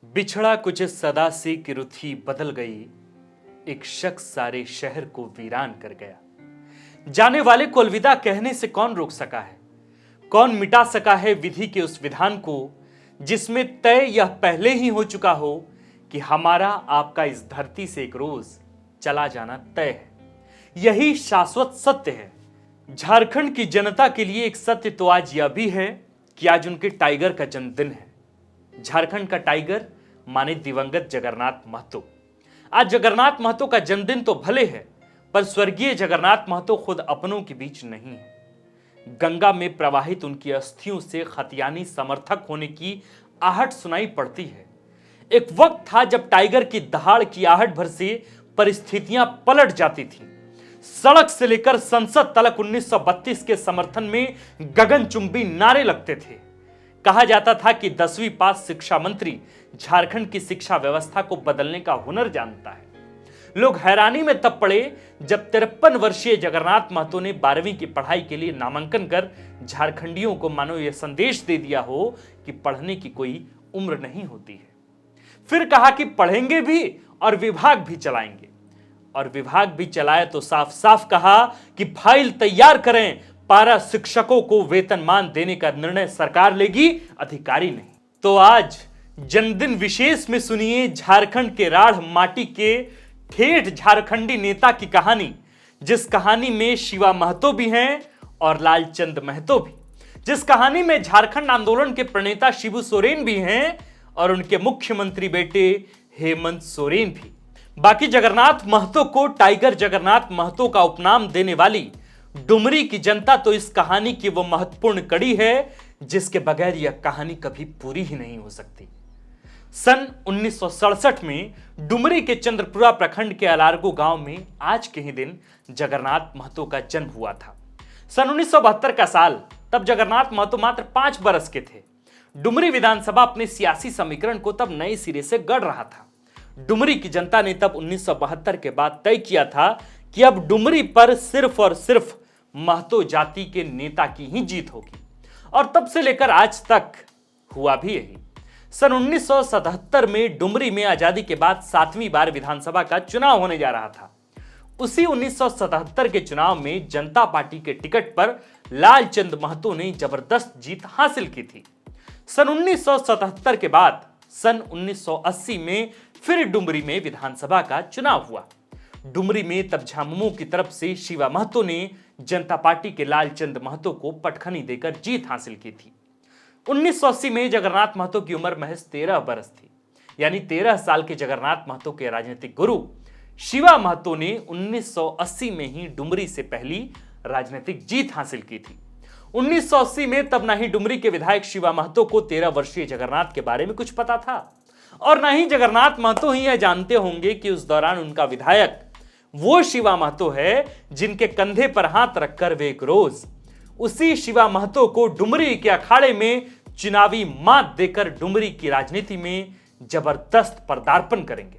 बिछड़ा कुछ सदा से कि रुथी बदल गई। एक शख्स सारे शहर को वीरान कर गया। जाने वाले को अलविदा कहने से कौन रोक सका है? कौन मिटा सका है विधि के उस विधान को जिसमें तय यह पहले ही हो चुका हो कि हमारा आपका इस धरती से एक रोज चला जाना तय है। यही शाश्वत सत्य है। झारखंड की जनता के लिए एक सत्य तो आज यह भी है कि आज उनके टाइगर का जन्मदिन है। झारखंड का टाइगर माने दिवंगत जगन्नाथ महतो। आज जगन्नाथ महतो का जन्मदिन तो भले है, पर स्वर्गीय जगन्नाथ महतो खुद अपनों के बीच नहीं है। गंगा में प्रवाहित उनकी अस्थियों से खतियानी समर्थक होने की आहट सुनाई पड़ती है। एक वक्त था जब टाइगर की दहाड़ की आहट भर से परिस्थितियां पलट जाती थीं। सड़क से लेकर संसद तक 1932 के समर्थन में गगनचुंबी नारे लगते थे। कहा जाता था कि 10वीं पास शिक्षा मंत्री झारखंड की शिक्षा व्यवस्था को बदलने का हुनर जानता है। लोग हैरानी में तब पड़े जब 53 वर्षीय जगन्नाथ महतो ने 12वीं की पढ़ाई के लिए नामांकन कर झारखंडियों को मानो यह संदेश दे दिया हो कि पढ़ने की कोई उम्र नहीं होती है। फिर कहा कि पढ़ेंगे भी और विभाग भी चलाएंगे, और विभाग भी चलाया तो साफ साफ कहा कि फाइल तैयार करें, पारा शिक्षकों को वेतनमान देने का निर्णय सरकार लेगी, अधिकारी नहीं। तो आज जन्मदिन विशेष में सुनिए झारखंड के राढ़ माटी के ठेठ झारखंडी नेता की कहानी, जिस कहानी में शिवा महतो भी हैं और लालचंद महतो भी, जिस कहानी में झारखंड आंदोलन के प्रणेता शिबू सोरेन भी हैं और उनके मुख्यमंत्री बेटे हेमंत सोरेन भी। बाकी जगन्नाथ महतो को टाइगर जगन्नाथ महतो का उपनाम देने वाली डुमरी की जनता तो इस कहानी की वो महत्वपूर्ण कड़ी है जिसके बगैर यह कहानी कभी पूरी ही नहीं हो सकती। सन 1967 में डुमरी के चंद्रपुरा प्रखंड के अलारगो गांव में आज के ही दिन जगन्नाथ महतो का जन्म हुआ था। सन 1972 का साल, तब जगन्नाथ महतो मात्र 5 बरस के थे। डुमरी विधानसभा अपने सियासी समीकरण को तब नए सिरे से गढ़ रहा था। डुमरी की जनता ने तब 1972 के बाद तय किया था कि अब डुमरी पर सिर्फ और सिर्फ महतो जाति के नेता की ही जीत होगी, और तब से लेकर आज तक हुआ भी यही। सन 1977 में डुमरी में आजादी के बाद 7वीं बार विधानसभा का चुनाव होने जा रहा था। उसी 1977 के चुनाव में जनता पार्टी के टिकट पर लालचंद महतो ने जबरदस्त जीत हासिल की थी। सन 1977 के बाद सन 1980 में फिर डुमरी में विधानसभा का चुनाव हुआ। डुमरी में तब झामुमो की तरफ से शिवा महतो ने जनता पार्टी के लालचंद महतो को पटखनी देकर जीत हासिल की थी। 1980 में जगन्नाथ महतो की उम्र महज 13 बरस थी, यानी 13 साल के जगन्नाथ महतो के राजनीतिक गुरु शिवा महतो ने 1980 में ही डुमरी से पहली राजनीतिक जीत हासिल की थी। 1980 में तब ना ही डुमरी के विधायक शिवा महतो को 13 वर्षीय जगन्नाथ के बारे में कुछ पता था, और ना ही जगन्नाथ महतो ही यह जानते होंगे कि उस दौरान उनका विधायक वो शिवा महतो है जिनके कंधे पर हाथ रखकर वे एक रोज उसी शिवा महतो को डुमरी के अखाड़े में चुनावी मात देकर डुमरी की राजनीति में जबरदस्त पदार्पण करेंगे।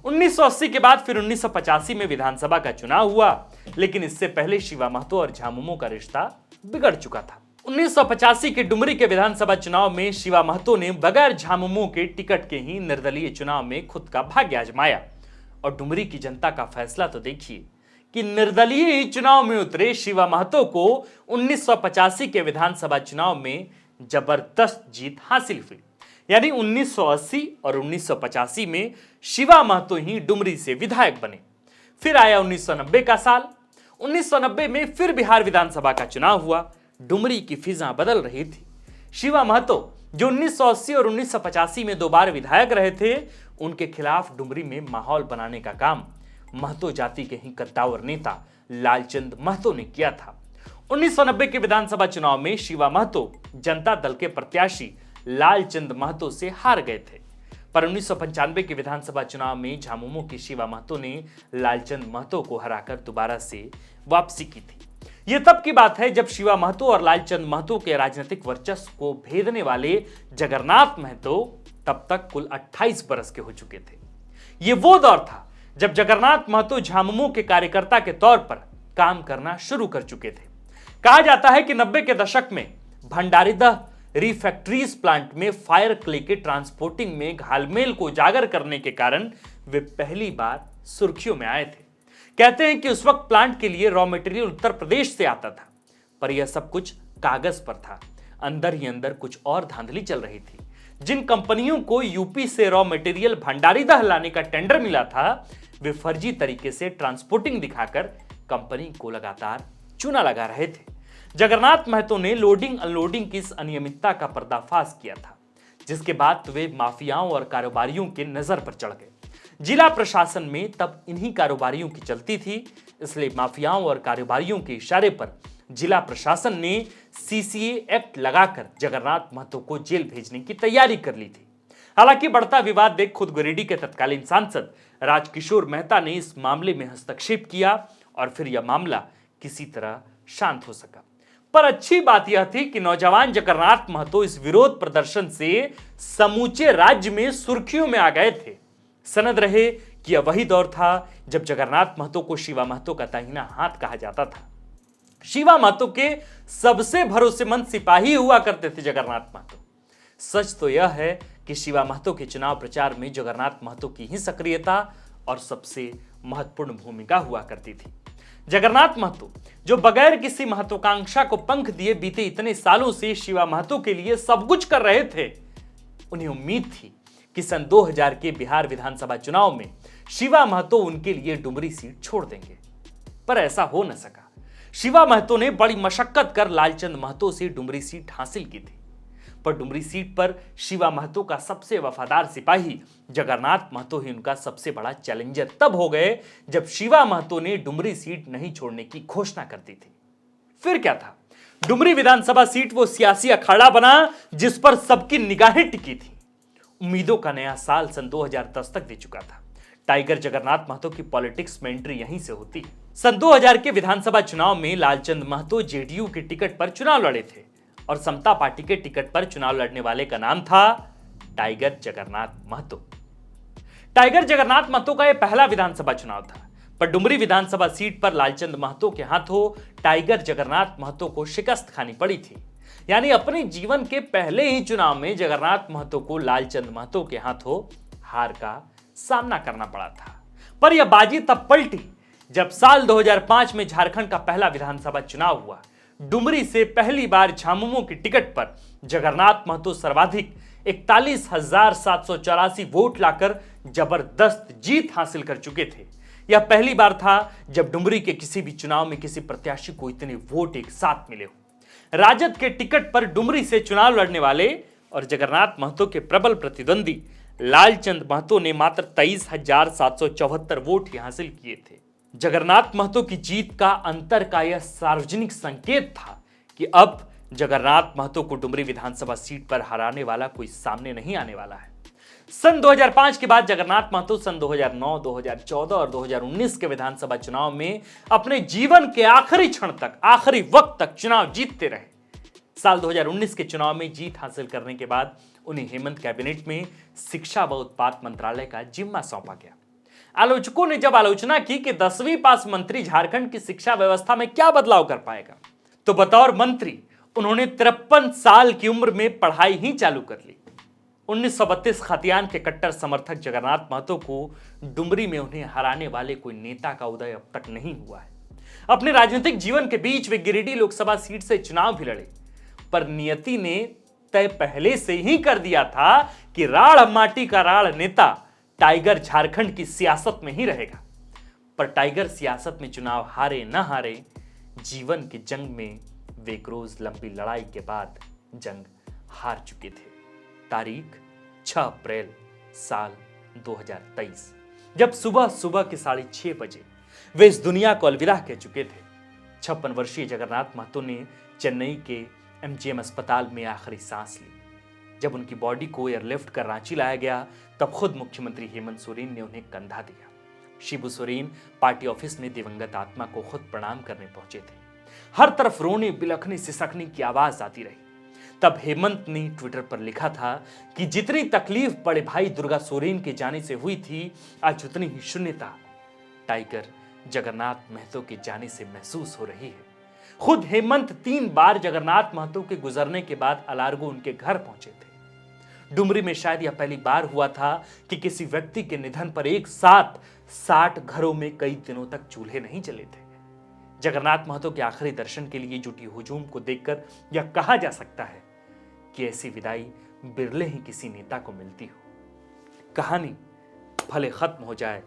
1980 के बाद फिर 1985 में विधानसभा का चुनाव हुआ, लेकिन इससे पहले शिवा महतो और झामुमो का रिश्ता बिगड़ चुका था। 1985 के डुमरी के विधानसभा चुनाव में शिवा महतो ने बगैर झामुमो के टिकट के ही निर्दलीय चुनाव में खुद का भाग्य आजमाया, और डुमरी की जनता का फैसला तो देखिए कि निर्दलीय ही चुनाव में उतरे शिवा महतो को 1985 के विधानसभा चुनाव में जबरदस्त जीत हासिल हुई। यानी 1980 और 1985 में शिवा महतो ही डुमरी से विधायक बने। फिर आया 1990 का साल। 1990 में फिर बिहार विधानसभा का चुनाव हुआ। डुमरी की फिजा बदल रही थी। शिवा महतो, जो 1980 और 1985 में 2 बार विधायक रहे थे, उनके खिलाफ डुमरी में माहौल बनाने का काम महतो जाति के ही कद्दावर नेता लालचंद महतो ने किया था। 1990 के विधानसभा चुनाव में शिवा महतो जनता दल के प्रत्याशी लालचंद महतो से हार गए थे, पर 1995 के विधानसभा चुनाव में झामुमो की शिवा महतो ने लालचंद महतो को हराकर दोबारा से वापसी की थी। यह तब की बात है जब शिवा महतो और लालचंद महतो के राजनीतिक वर्चस्व को भेदने वाले जगन्नाथ महतो तब तक कुल 28 बरस के हो चुके थे। यह वो दौर था जब जगन्नाथ महतो झामुमो के कार्यकर्ता के तौर पर काम करना शुरू कर चुके थे। कहा जाता है कि 90 के दशक में भंडारीदह रिफैक्ट्रीज प्लांट में फायर क्ले के ट्रांसपोर्टिंग में घालमेल को उजागर करने के कारण वे पहली बार सुर्खियों में आए थे। कहते हैं कि उस वक्त प्लांट के लिए रॉ मटेरियल उत्तर प्रदेश से आता था, पर यह सब कुछ कागज पर था। अंदर ही अंदर कुछ और धांधली चल रही थी। जिन कंपनियों को यूपी से रॉ मटेरियल भंडारीदह लाने का टेंडर मिला था, वे फर्जी तरीके से ट्रांसपोर्टिंग दिखाकर कंपनी को लगातार चूना लगा रहे थे। जगन्नाथ महतो ने लोडिंग अनलोडिंग की इस अनियमितता का पर्दाफाश किया था, जिसके बाद वे माफियाओं और कारोबारियों के नजर पर चढ़ गए। जिला प्रशासन में तब इन्हीं कारोबारियों की चलती थी, इसलिए माफियाओं और कारोबारियों के इशारे पर जिला प्रशासन ने सीसीए एक्ट लगाकर जगन्नाथ महतो को जेल भेजने की तैयारी कर ली थी। हालांकि बढ़ता विवाद देख खुद गिरिडीह के तत्कालीन सांसद राजकिशोर मेहता ने इस मामले में हस्तक्षेप किया और फिर यह मामला किसी तरह शांत हो सका। पर अच्छी बात यह थी कि नौजवान जगन्नाथ महतो इस विरोध प्रदर्शन से समूचे राज्य में सुर्खियों में आ गए थे। सनद रहे कि यह वही दौर था जब जगन्नाथ महतो को शिवा महतो का दाहिना हाथ कहा जाता था। शिवा महतो के सबसे भरोसेमंद सिपाही हुआ करते थे जगन्नाथ महतो। सच तो यह है कि शिवा महतो के चुनाव प्रचार में जगन्नाथ महतो की ही सक्रियता और सबसे महत्वपूर्ण भूमिका हुआ करती थी। जगन्नाथ महतो, जो बगैर किसी महत्वाकांक्षा को पंख दिए बीते इतने सालों से शिवा महतो के लिए सब कुछ कर रहे थे, उन्हें उम्मीद थी कि सन 2000 के बिहार विधानसभा चुनाव में शिवा महतो उनके लिए डुमरी सीट छोड़ देंगे, पर ऐसा हो न सका। शिवा महतो ने बड़ी मशक्कत कर लालचंद महतो से डुमरी सीट हासिल की थी, पर डुमरी सीट पर शिवा महतो का सबसे वफादार सिपाही जगन्नाथ महतो ही उनका सबसे बड़ा चैलेंजर तब हो गए जब शिवा महतो ने डुमरी सीट नहीं छोड़ने की घोषणा कर दी थी। फिर क्या था, डुमरी विधानसभा सीट वो सियासी अखाड़ा बना जिस पर सबकी निगाहें टिकी थी। उम्मीदों का नया साल सन 2010 तक दे चुका था। टाइगर जगन्नाथ महतो की पॉलिटिक्स में एंट्री यहीं से होती है। सन 2000 के विधानसभा चुनाव में लालचंद महतो जेडीयू के टिकट पर चुनाव लड़े थे और समता पार्टी के टिकट पर चुनाव लड़ने वाले का नाम था टाइगर जगन्नाथ महतो। टाइगर जगन्नाथ महतो का यह पहला विधानसभा चुनाव था, पर डुमरी विधानसभा सीट पर लालचंद महतो के हाथों टाइगर जगन्नाथ महतो को शिकस्त खानी पड़ी थी। यानी अपने जीवन के पहले ही चुनाव में जगन्नाथ महतो को लालचंद महतो के हाथों हार का सामना करना पड़ा था। पर यह बाजी तब पलटी जब साल 2005 में झारखंड का पहला विधानसभा चुनाव हुआ। डुमरी से पहली बार झामुमो की टिकट पर जगन्नाथ महतो सर्वाधिक 41,784 वोट लाकर जबरदस्त जीत हासिल कर चुके थे। यह पहली बार था जब डुमरी के किसी भी चुनाव में किसी प्रत्याशी को इतने वोट एक साथ मिले हो। राजद के टिकट पर डुमरी से चुनाव लड़ने वाले और जगन्नाथ महतो के प्रबल प्रतिद्वंदी लालचंद महतो ने मात्र 23,774 वोट ही हासिल किए थे। जगन्नाथ महतो की जीत का अंतर का यह सार्वजनिक संकेत था कि अब जगन्नाथ महतो को डुमरी विधानसभा सीट पर हराने वाला कोई सामने नहीं आने वाला है। सन 2005 के बाद जगन्नाथ महतो सन 2009, 2014 और 2019 के विधानसभा चुनाव में अपने जीवन के आखिरी क्षण तक, आखिरी वक्त तक चुनाव जीतते रहे। साल 2019 के चुनाव में जीत हासिल करने के बाद उन्हें हेमंत कैबिनेट में शिक्षा व उत्पाद मंत्रालय का जिम्मा सौंपा गया। आलोचकों ने जब आलोचना की कि 10वीं पास मंत्री झारखंड की शिक्षा व्यवस्था में क्या बदलाव कर पाएगा, तो बतौर मंत्री उन्होंने 53 साल की उम्र में पढ़ाई ही चालू कर ली। 1932 खतियान के कट्टर समर्थक जगन्नाथ महतो को डुमरी में उन्हें हराने वाले कोई नेता का उदय अब तक नहीं हुआ है। अपने राजनीतिक जीवन के बीच वे गिरिडीह लोकसभा सीट से चुनाव भी लड़े, पर नियति ने तय पहले से ही कर दिया था कि राढ़ माटी का राढ़ नेता टाइगर झारखंड की सियासत में ही रहेगा। पर टाइगर सियासत में चुनाव हारे न हारे, जीवन की जंग में वे एक रोज लंबी लड़ाई के बाद जंग हार चुके थे। तारीख 6 अप्रैल साल 2023, जब सुबह सुबह के 6:30 बजे वे इस दुनिया को अलविदा कह चुके थे। 56 वर्षीय जगन्नाथ महतो ने चेन्नई के एमजीएम अस्पताल में आखिरी सांस ली। जब उनकी बॉडी को एयरलिफ्ट कर रांची लाया गया, तब खुद मुख्यमंत्री हेमंत सोरेन ने उन्हें कंधा दिया। शिबू सोरेन पार्टी ऑफिस में दिवंगत आत्मा को खुद प्रणाम करने पहुंचे थे। हर तरफ रोने, बिलखने, सिसकने की आवाज आती रही। तब हेमंत ने ट्विटर पर लिखा था कि जितनी तकलीफ बड़े भाई दुर्गा सोरेन के जाने से हुई थी, आज उतनी ही शून्यता टाइगर जगन्नाथ महतो के जाने से महसूस हो रही है। खुद हेमंत 3 बार जगन्नाथ महतो के गुजरने के बाद अलारगो उनके घर पहुंचे थे। डुमरी में शायद यह पहली बार हुआ था कि किसी व्यक्ति के निधन पर एक साथ 60 घरों में कई दिनों तक चूल्हे नहीं जले थे। जगन्नाथ महतो के आखिरी दर्शन के लिए जुटी हुजूम को देखकर यह कहा जा सकता है कि ऐसी विदाई बिरले ही किसी नेता को मिलती हो। कहानी भले खत्म हो जाए,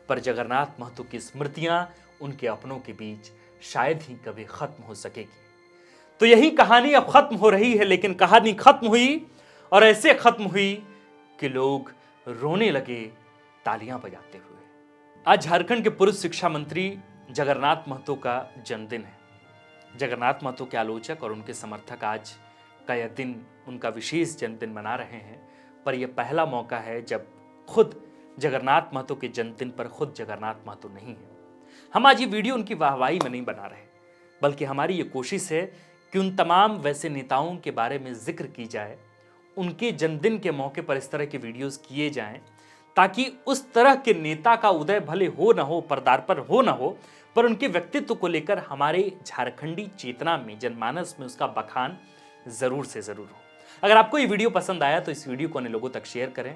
पर जगन्नाथ महतो की स्मृतियां उनके अपनों के बीच शायद ही कभी खत्म हो सकेगी। तो यही कहानी अब खत्म हो रही है, लेकिन कहानी खत्म हुई और ऐसे खत्म हुई कि लोग रोने लगे तालियां बजाते हुए। आज झारखंड के पूर्व शिक्षा मंत्री जगन्नाथ महतो का जन्मदिन है। जगन्नाथ महतो के आलोचक और उनके समर्थक आज का यह दिन उनका विशेष जन्मदिन मना रहे हैं, पर यह पहला मौका है जब खुद जगन्नाथ महतो के जन्मदिन पर खुद जगन्नाथ महतो नहीं है। हम आज ये वीडियो उनकी वाहवाही में नहीं बना रहे, बल्कि हमारी ये कोशिश है कि उन तमाम वैसे नेताओं के बारे में जिक्र की जाए, उनके जन्मदिन के मौके पर इस तरह के वीडियोस किए जाएं, ताकि उस तरह के नेता का उदय भले हो ना हो, पर्दार हो ना हो, पर उनके व्यक्तित्व को लेकर हमारे झारखंडी चेतना में, जनमानस में उसका बखान जरूर से जरूर हो। अगर आपको ये वीडियो पसंद आया तो इस वीडियो को अन्य लोगों तक शेयर करें,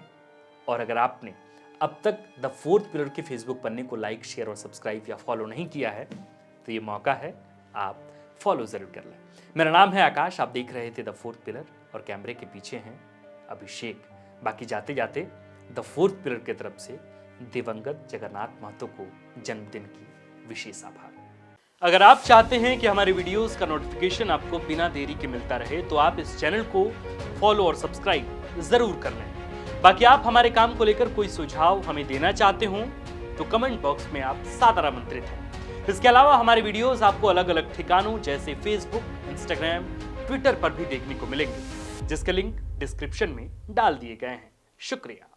और अगर आपने अब तक द फोर्थ पिलर के फेसबुक पन्ने को लाइक, शेयर और सब्सक्राइब या फॉलो नहीं किया है तो ये मौका है, आप फॉलो जरूर कर लें। मेरा नाम है आकाश, आप देख रहे थे द फोर्थ पिलर और कैमरे के पीछे हैं अभिषेक। बाकी जाते जाते द फोर्थ पिलर की तरफ से दिवंगत जगन्नाथ महतो को जन्मदिन की विशेष आभार। अगर आप चाहते हैं कि हमारे वीडियोस का नोटिफिकेशन आपको बिना देरी के मिलता रहे तो आप इस चैनल को फॉलो और सब्सक्राइब जरूर कर लें। बाकी आप हमारे काम को लेकर कोई सुझाव हमें देना चाहते हो तो कमेंट बॉक्स में आप सादर आमंत्रित हैं। इसके अलावा हमारे वीडियोस आपको अलग अलग ठिकानों जैसे फेसबुक, इंस्टाग्राम, ट्विटर पर भी देखने को मिलेंगे, जिसके लिंक डिस्क्रिप्शन में डाल दिए गए हैं। शुक्रिया।